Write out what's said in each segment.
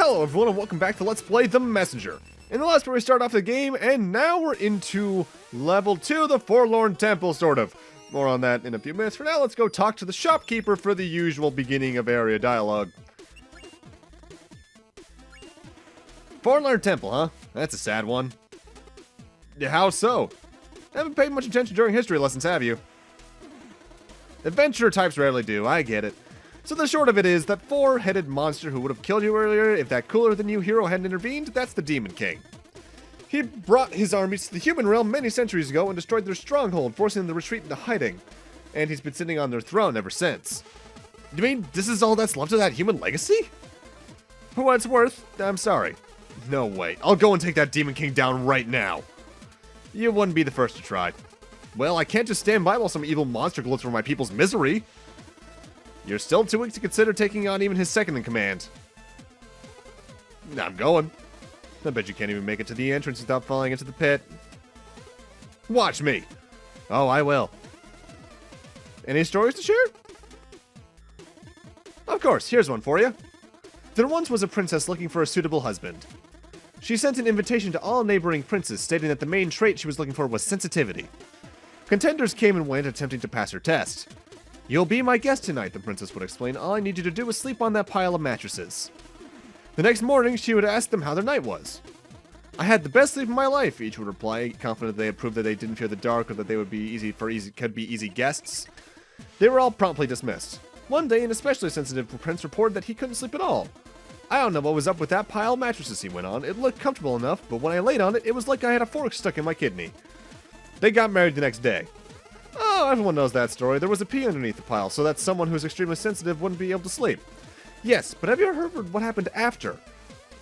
Hello everyone and welcome back to Let's Play The Messenger. In the last part we started off the game and now we're into level 2, the Forlorn Temple, sort of. More on that in a few minutes. For now, let's go talk to the shopkeeper for the usual beginning of area dialogue. Forlorn Temple, huh? That's a sad one. How so? Haven't paid much attention during history lessons, have you? Adventurer types rarely do, I get it. So the short of it is, that four-headed monster who would have killed you earlier if that cooler-than-you hero hadn't intervened, that's the Demon King. He brought his armies to the human realm many centuries ago and destroyed their stronghold, forcing them to retreat into hiding. And he's been sitting on their throne ever since. You mean this is all that's left of that human legacy? For what it's worth, I'm sorry. No way. I'll go and take that Demon King down right now. You wouldn't be the first to try. Well, I can't just stand by while some evil monster gloats for my people's misery. You're still too weak to consider taking on even his second-in-command. I'm going. I bet you can't even make it to the entrance without falling into the pit. Watch me. Oh, I will. Any stories to share? Of course, here's one for you. There once was a princess looking for a suitable husband. She sent an invitation to all neighboring princes, stating that the main trait she was looking for was sensitivity. Contenders came and went, attempting to pass her test. You'll be my guest tonight, the princess would explain. All I need you to do is sleep on that pile of mattresses. The next morning, she would ask them how their night was. I had the best sleep of my life, each would reply, confident they had proved that they didn't fear the dark or that they would be could be easy guests. They were all promptly dismissed. One day, an especially sensitive prince reported that he couldn't sleep at all. I don't know what was up with that pile of mattresses, he went on. It looked comfortable enough, but when I laid on it, it was like I had a fork stuck in my kidney. They got married the next day. Oh, everyone knows that story. There was a pea underneath the pile, so that someone who was extremely sensitive wouldn't be able to sleep. Yes, but have you ever heard what happened after?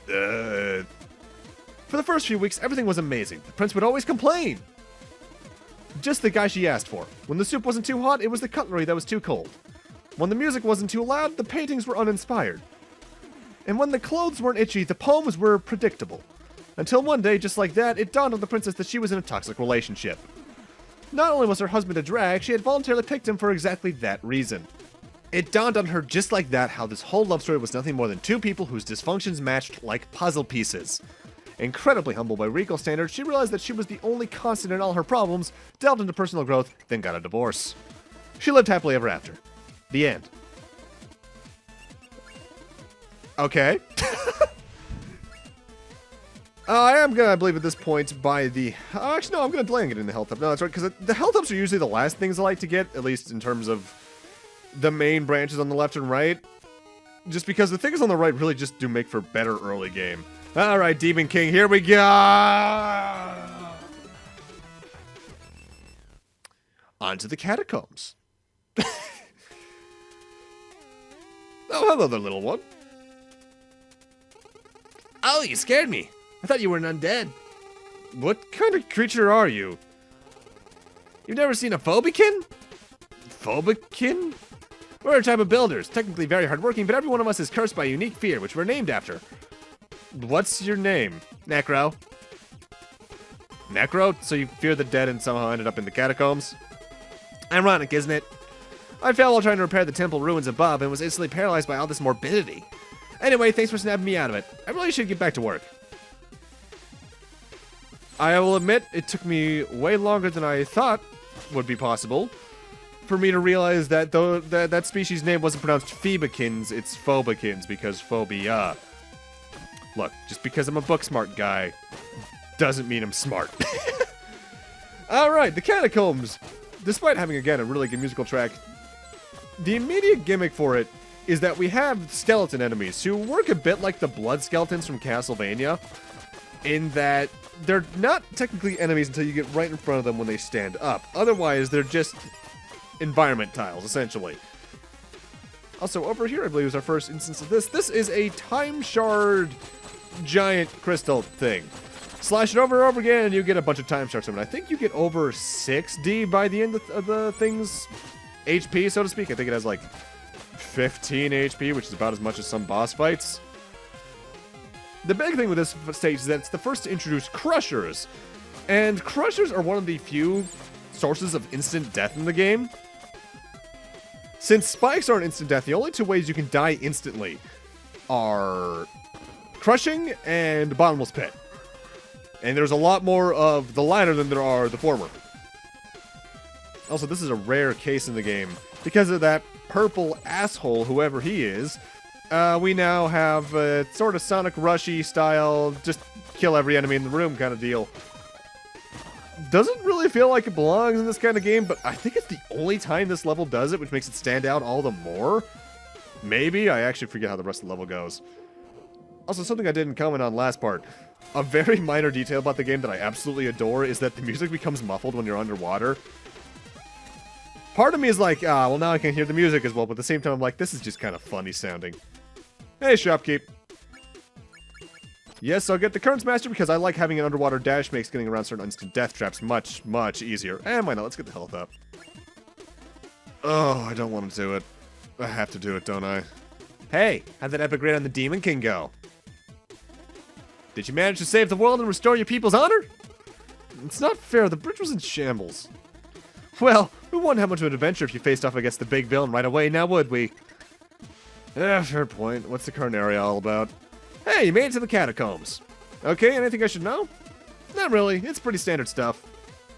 For the first few weeks, everything was amazing. The prince would always complain. Just the guy she asked for. When the soup wasn't too hot, it was the cutlery that was too cold. When the music wasn't too loud, the paintings were uninspired. And when the clothes weren't itchy, the poems were predictable. Until one day, just like that, it dawned on the princess that she was in a toxic relationship. Not only was her husband a drag, she had voluntarily picked him for exactly that reason. It dawned on her just like that how this whole love story was nothing more than two people whose dysfunctions matched like puzzle pieces. Incredibly humbled by regal standards, she realized that she was the only constant in all her problems, delved into personal growth, then got a divorce. She lived happily ever after. The end. Okay. I am gonna, I believe at this point, buy the... actually, no, I'm gonna delay and get in the health up. No, that's right, because the health ups are usually the last things I like to get, at least in terms of the main branches on the left and right. Just because the things on the right really just do make for better early game. Alright, Demon King, here we go! On to the Catacombs. Oh, hello there, little one. Oh, you scared me. I thought you were an undead. What kind of creature are you? You've never seen a phobikin? Phobikin? We're a type of builders, technically very hardworking, but every one of us is cursed by a unique fear, which we're named after. What's your name? Necro. Necro? So you fear the dead and somehow ended up in the catacombs? Ironic, isn't it? I fell while trying to repair the temple ruins above and was instantly paralyzed by all this morbidity. Anyway, thanks for snapping me out of it. I really should get back to work. I will admit, it took me way longer than I thought would be possible for me to realize that that species name wasn't pronounced Phobikins, it's Phobikins, because phobia. Look, just because I'm a book smart guy doesn't mean I'm smart. Alright, the Catacombs. Despite having, again, a really good musical track, the immediate gimmick for it is that we have skeleton enemies who work a bit like the blood skeletons from Castlevania, in that they're not technically enemies until you get right in front of them when they stand up. Otherwise, they're just environment tiles, essentially. Also, over here, I believe, is our first instance of this. This is a time shard giant crystal thing. Slash it over and over again, and you get a bunch of time shards from it. I think you get over 60 by the end of the thing's HP, so to speak. I think it has like 15 HP, which is about as much as some boss fights. The big thing with this stage is that it's the first to introduce crushers. And crushers are one of the few sources of instant death in the game. Since spikes are an instant death, the only two ways you can die instantly are Crushing and Bottomless Pit. And there's a lot more of the latter than there are the former. Also, this is a rare case in the game. Because of that purple asshole, whoever he is, we now have a sort of Sonic Rushy style, just kill every enemy in the room kind of deal. Doesn't really feel like it belongs in this kind of game, but I think it's the only time this level does it, which makes it stand out all the more. Maybe? I actually forget how the rest of the level goes. Also, something I didn't comment on last part. A very minor detail about the game that I absolutely adore is that the music becomes muffled when you're underwater. Part of me is like, well, now I can hear the music as well, but at the same time, I'm like, this is just kind of funny sounding. Hey, Shopkeep. Yes, I'll get the Currents Master because I like having an underwater dash, makes getting around certain instant death traps much, much easier. And why not? Let's get the health up. Oh, I don't want to do it. I have to do it, don't I? Hey, how'd that epic raid on the Demon King go? Did you manage to save the world and restore your people's honor? It's not fair, the bridge was in shambles. Well, we wouldn't have much of an adventure if you faced off against the big villain right away, now would we? Fair point. What's the current area all about? Hey, you made it to the Catacombs. Okay, anything I should know? Not really, it's pretty standard stuff.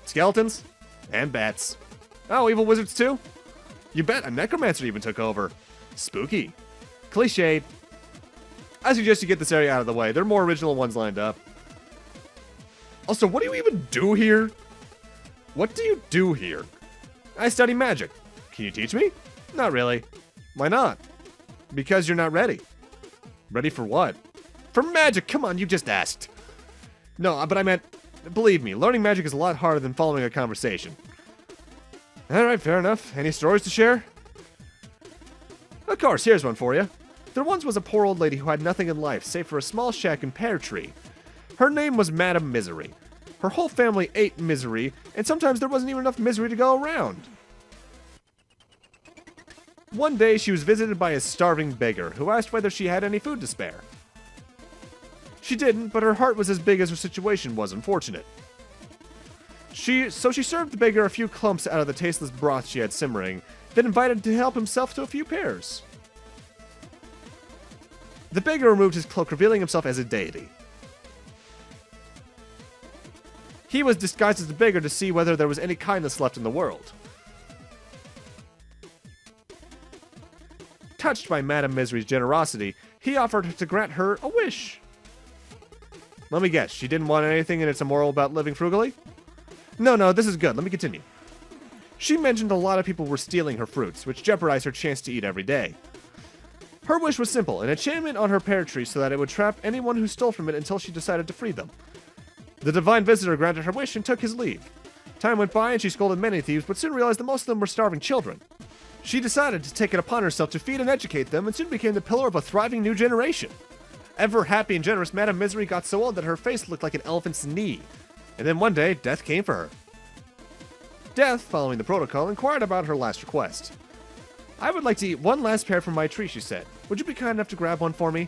Skeletons and bats. Oh, evil wizards too? You bet, a Necromancer even took over. Spooky. Cliched. I suggest you get this area out of the way. There are more original ones lined up. Also, what do you even do here? What do you do here? I study magic. Can you teach me? Not really. Why not? Because you're not ready. Ready for what? For magic! Come on, you just asked. No, but I meant, believe me, learning magic is a lot harder than following a conversation. Alright, fair enough. Any stories to share? Of course, here's one for you. There once was a poor old lady who had nothing in life save for a small shack and pear tree. Her name was Madame Misery. Her whole family ate misery, and sometimes there wasn't even enough misery to go around. One day, she was visited by a starving beggar who asked whether she had any food to spare. She didn't, but her heart was as big as her situation was unfortunate. So she served the beggar a few clumps out of the tasteless broth she had simmering, then invited him to help himself to a few pears. The beggar removed his cloak, revealing himself as a deity. He was disguised as a beggar to see whether there was any kindness left in the world. Touched by Madame Misery's generosity, he offered to grant her a wish. Let me guess, she didn't want anything and it's immoral about living frugally? No, this is good. Let me continue. She mentioned a lot of people were stealing her fruits, which jeopardized her chance to eat every day. Her wish was simple, an enchantment on her pear tree so that it would trap anyone who stole from it until she decided to free them. The divine visitor granted her wish and took his leave. Time went by and she scolded many thieves, but soon realized that most of them were starving children. She decided to take it upon herself to feed and educate them and soon became the pillar of a thriving new generation. Ever happy and generous, Madame Misery got so old that her face looked like an elephant's knee. And then one day, death came for her. Death, following the protocol, inquired about her last request. I would like to eat one last pear from my tree, she said. Would you be kind enough to grab one for me?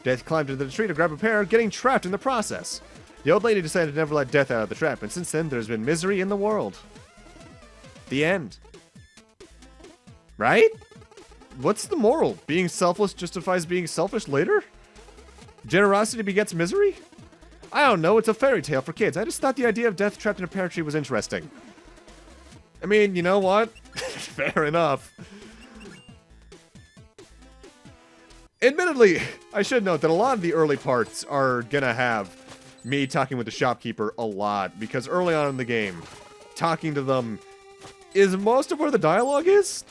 Death climbed into the tree to grab a pear, getting trapped in the process. The old lady decided to never let death out of the trap, and since then, there's been misery in the world. The end. Right? What's the moral? Being selfless justifies being selfish later? Generosity begets misery? I don't know, it's a fairy tale for kids. I just thought the idea of death trapped in a pear tree was interesting. I mean, you know what? Fair enough. Admittedly, I should note that a lot of the early parts are gonna have me talking with the shopkeeper a lot, because early on in the game, talking to them is most of where the dialogue is.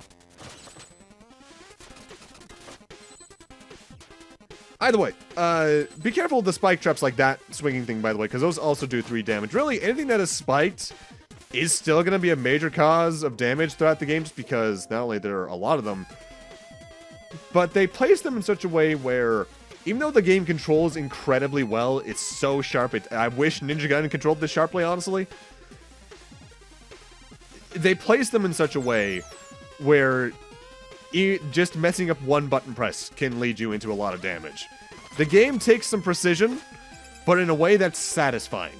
Either way, be careful of the spike traps like that swinging thing, by the way, because those also do 3 damage. Really, anything that is spiked is still going to be a major cause of damage throughout the game, just because not only there are a lot of them, but they place them in such a way where, even though the game controls incredibly well, it's so sharp. I wish Ninja Gaiden controlled this sharply, honestly. They place them in such a way where just messing up one button press can lead you into a lot of damage. The game takes some precision, but in a way that's satisfying.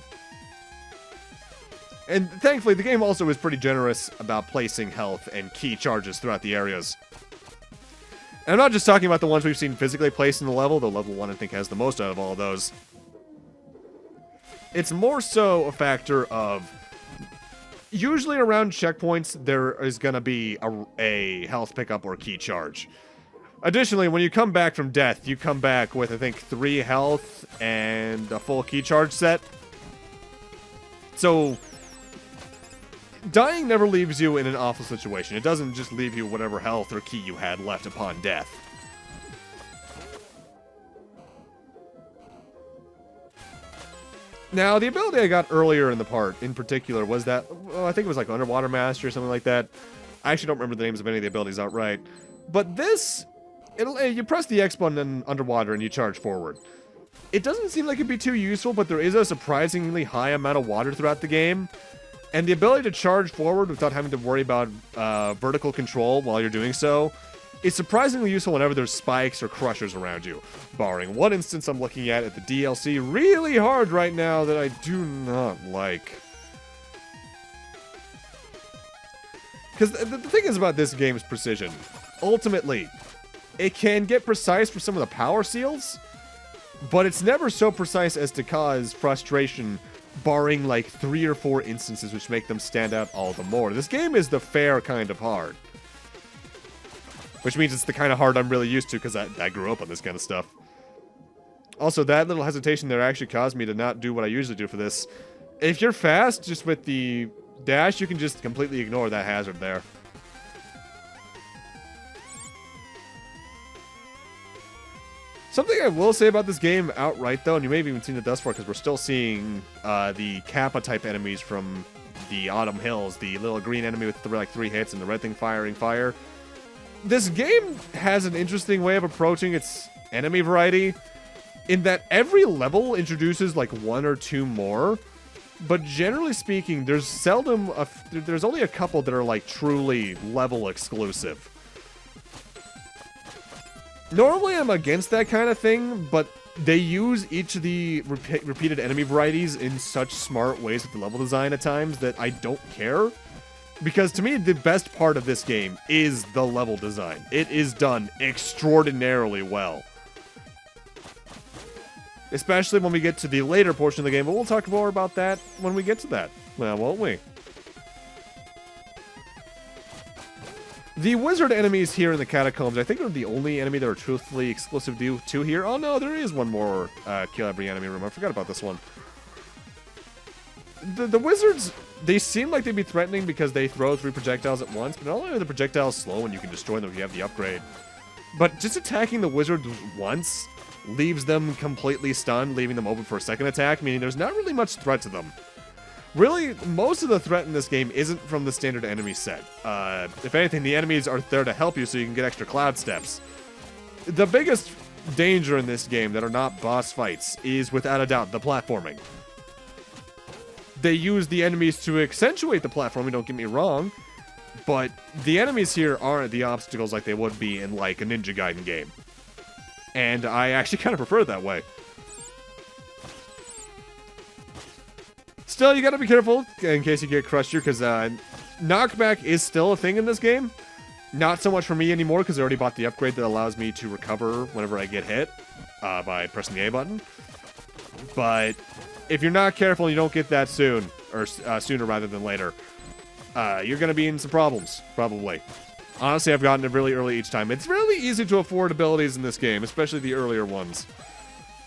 And thankfully, the game also is pretty generous about placing health and key charges throughout the areas. And I'm not just talking about the ones we've seen physically placed in the level, though level 1 I think has the most out of all of those. It's more so a factor of, usually around checkpoints, there is going to be a health pickup or key charge. Additionally, when you come back from death, you come back with, I think, 3 health and a full key charge set. So, dying never leaves you in an awful situation. It doesn't just leave you whatever health or key you had left upon death. Now, the ability I got earlier in the part, in particular, was that, well, I think it was like Underwater Master or something like that. I actually don't remember the names of any of the abilities outright. But this, you press the X button in underwater and you charge forward. It doesn't seem like it'd be too useful, but there is a surprisingly high amount of water throughout the game. And the ability to charge forward without having to worry about vertical control while you're doing so is surprisingly useful whenever there's spikes or crushers around you. Barring one instance I'm looking at the DLC really hard right now that I do not like. Because the thing is about this game's precision. Ultimately, it can get precise for some of the power seals, but it's never so precise as to cause frustration, barring like 3 or 4 instances which make them stand out all the more. This game is the fair kind of hard. Which means it's the kind of hard I'm really used to, because I grew up on this kind of stuff. Also, that little hesitation there actually caused me to not do what I usually do for this. If you're fast, just with the dash, you can just completely ignore that hazard there. Something I will say about this game outright, though, and you may have even seen it thus far, because we're still seeing the Kappa-type enemies from the Autumn Hills, the little green enemy with like 3 hits and the red thing firing fire. This game has an interesting way of approaching its enemy variety, in that every level introduces like 1 or 2 more, but generally speaking, there's there's only a couple that are like truly level exclusive. Normally I'm against that kind of thing, but they use each of the repeated enemy varieties in such smart ways with the level design at times that I don't care. Because to me, the best part of this game is the level design. It is done extraordinarily well. Especially when we get to the later portion of the game, but we'll talk more about that when we get to that. Well, won't we? The wizard enemies here in the Catacombs, I think are the only enemy that are truthfully exclusive to here. Oh no, there is one more kill every enemy room. I forgot about this one. The wizards, they seem like they'd be threatening because they throw 3 projectiles at once, but not only are the projectiles slow and you can destroy them if you have the upgrade, but just attacking the wizards once leaves them completely stunned, leaving them open for a second attack, meaning there's not really much threat to them. Really, most of the threat in this game isn't from the standard enemy set. If anything, the enemies are there to help you so you can get extra cloud steps. The biggest danger in this game that are not boss fights is, without a doubt, the platforming. They use the enemies to accentuate the platforming, don't get me wrong, but the enemies here aren't the obstacles like they would be in like a Ninja Gaiden game. And I actually kind of prefer it that way. Still, you gotta be careful in case you get crushed here, because knockback is still a thing in this game. Not so much for me anymore, because I already bought the upgrade that allows me to recover whenever I get hit by pressing the A button. But if you're not careful and you don't get that soon, or sooner rather than later, you're going to be in some problems, probably. Honestly, I've gotten it really early each time. It's really easy to afford abilities in this game, especially the earlier ones.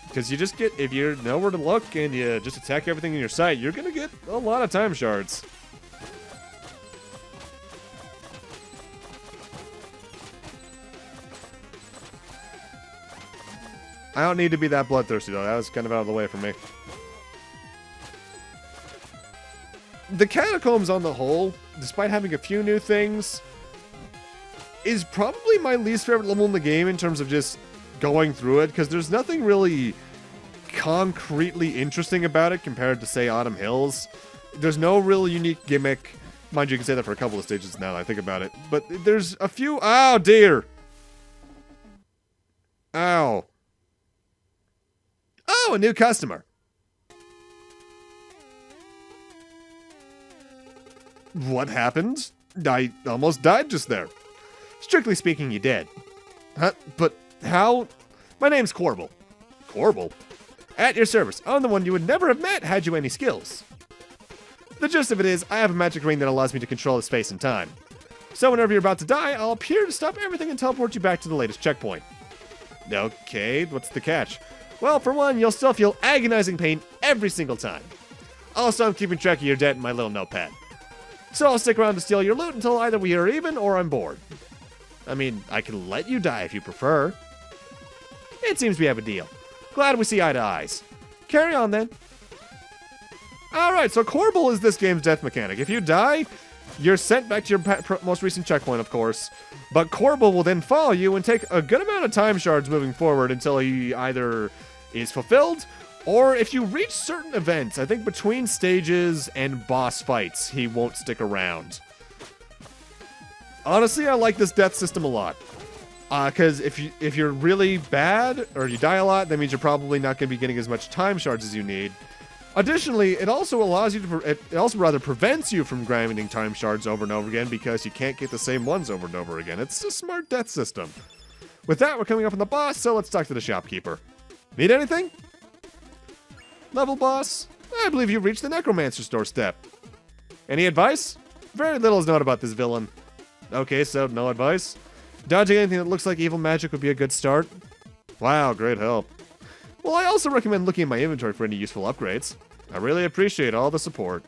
Because you just get, if you know where to look and you just attack everything in your sight, you're going to get a lot of time shards. I don't need to be that bloodthirsty, though. That was kind of out of the way for me. The Catacombs on the whole, despite having a few new things, is probably my least favorite level in the game in terms of just going through it, because there's nothing really concretely interesting about it compared to, say, Autumn Hills. There's no real unique gimmick. Mind you, you can say that for a couple of stages now that I think about it. But there's a few... Oh, dear! Ow. Oh, a new customer. What happened? I almost died just there. Strictly speaking, you did. Huh? But how? My name's Corbel. Corbel? At your service. I'm the one you would never have met had you any skills. The gist of it is, I have a magic ring that allows me to control the space and time. So whenever you're about to die, I'll appear to stop everything and teleport you back to the latest checkpoint. Okay, what's the catch? Well, for one, you'll still feel agonizing pain every single time. Also, I'm keeping track of your debt in my little notepad. So I'll stick around to steal your loot until either we are even or I'm bored. I mean, I can let you die if you prefer. It seems we have a deal. Glad we see eye to eyes. Carry on then. Alright, so Corbel is this game's death mechanic. If you die, you're sent back to your most recent checkpoint, of course. But Corbel will then follow you and take a good amount of time shards moving forward until he either is fulfilled, or if you reach certain events, I think between stages and boss fights, he won't stick around. Honestly, I like this death system a lot. Because if you're really bad, or you die a lot, that means you're probably not going to be getting as much time shards as you need. Additionally, it also allows you to, it also rather prevents you from grinding time shards over and over again because you can't get the same ones over and over again. It's a smart death system. With that, we're coming up on the boss, so let's talk to the shopkeeper. Need anything? Level boss? I believe you've reached the Necromancer's doorstep. Any advice? Very little is known about this villain. Okay, so no advice? Dodging anything that looks like evil magic would be a good start. Wow, great help. Well, I also recommend looking at my inventory for any useful upgrades. I really appreciate all the support.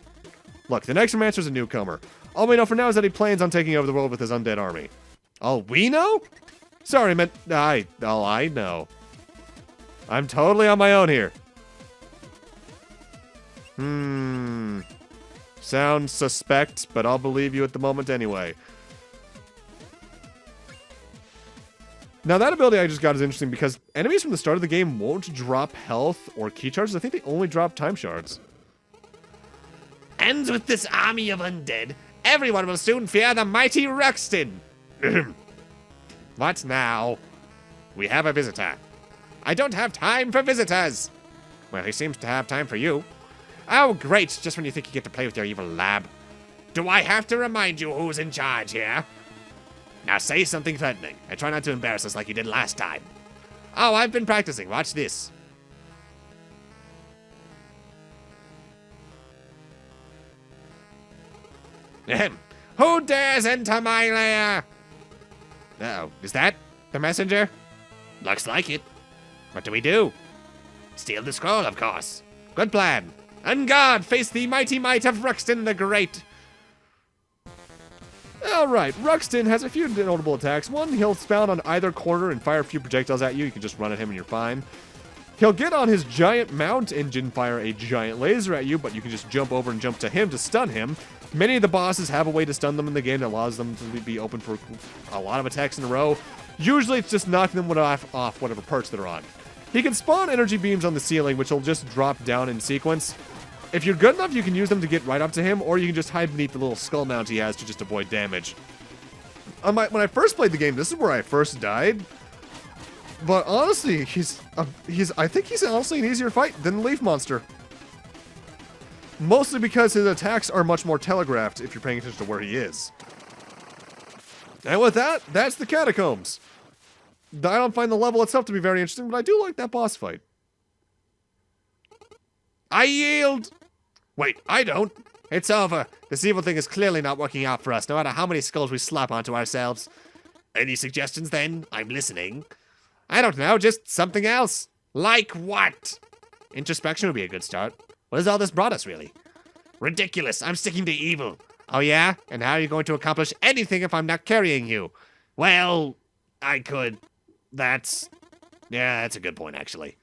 Look, the Necromancer's a newcomer. All we know for now is that he plans on taking over the world with his undead army. All we know? Sorry, man. All I know. I'm totally on my own here. Sounds suspect, but I'll believe you at the moment anyway. Now, that ability I just got is interesting because enemies from the start of the game won't drop health or key charges. I think they only drop time shards. And with this army of undead, everyone will soon fear the mighty Ruxtin. What now? We have a visitor. I don't have time for visitors. Well, he seems to have time for you. Oh, great, just when you think you get to play with your evil lab. Do I have to remind you who's in charge here? Now say something threatening, and try not to embarrass us like you did last time. Oh, I've been practicing. Watch this. Ahem. Who dares enter my lair? Uh-oh. Is that the messenger? Looks like it. What do we do? Steal the scroll, of course. Good plan. On guard, face the mighty might of Rexton the Great. Alright, Ruxtin has a few notable attacks. One, he'll spawn on either corner and fire a few projectiles at you. You can just run at him and you're fine. He'll get on his giant mount engine, fire a giant laser at you, but you can just jump over and jump to him to stun him. Many of the bosses have a way to stun them in the game that allows them to be open for a lot of attacks in a row. Usually it's just knocking them off whatever perch they're on. He can spawn energy beams on the ceiling, which will just drop down in sequence. If you're good enough, you can use them to get right up to him, or you can just hide beneath the little skull mount he has to just avoid damage. When I first played the game, this is where I first died. But honestly, I think he's honestly an easier fight than the Leaf Monster. Mostly because his attacks are much more telegraphed if you're paying attention to where he is. And with that, that's the Catacombs. I don't find the level itself to be very interesting, but I do like that boss fight. I yield! Wait, I don't. It's over. This evil thing is clearly not working out for us, no matter how many skulls we slap onto ourselves. Any suggestions, then? I'm listening. I don't know, just something else. Like what? Introspection would be a good start. What has all this brought us, really? Ridiculous. I'm sticking to evil. Oh, yeah? And how are you going to accomplish anything if I'm not carrying you? Well, I could. Yeah, that's a good point, actually.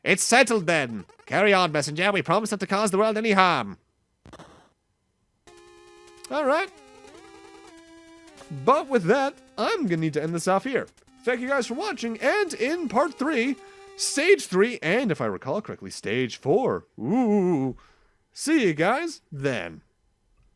It's settled, then. Carry on, messenger. We promise not to cause the world any harm. Alright. But with that, I'm gonna need to end this off here. Thank you guys for watching, and in part 3, stage 3, and if I recall correctly, stage 4. Ooh. See you guys then.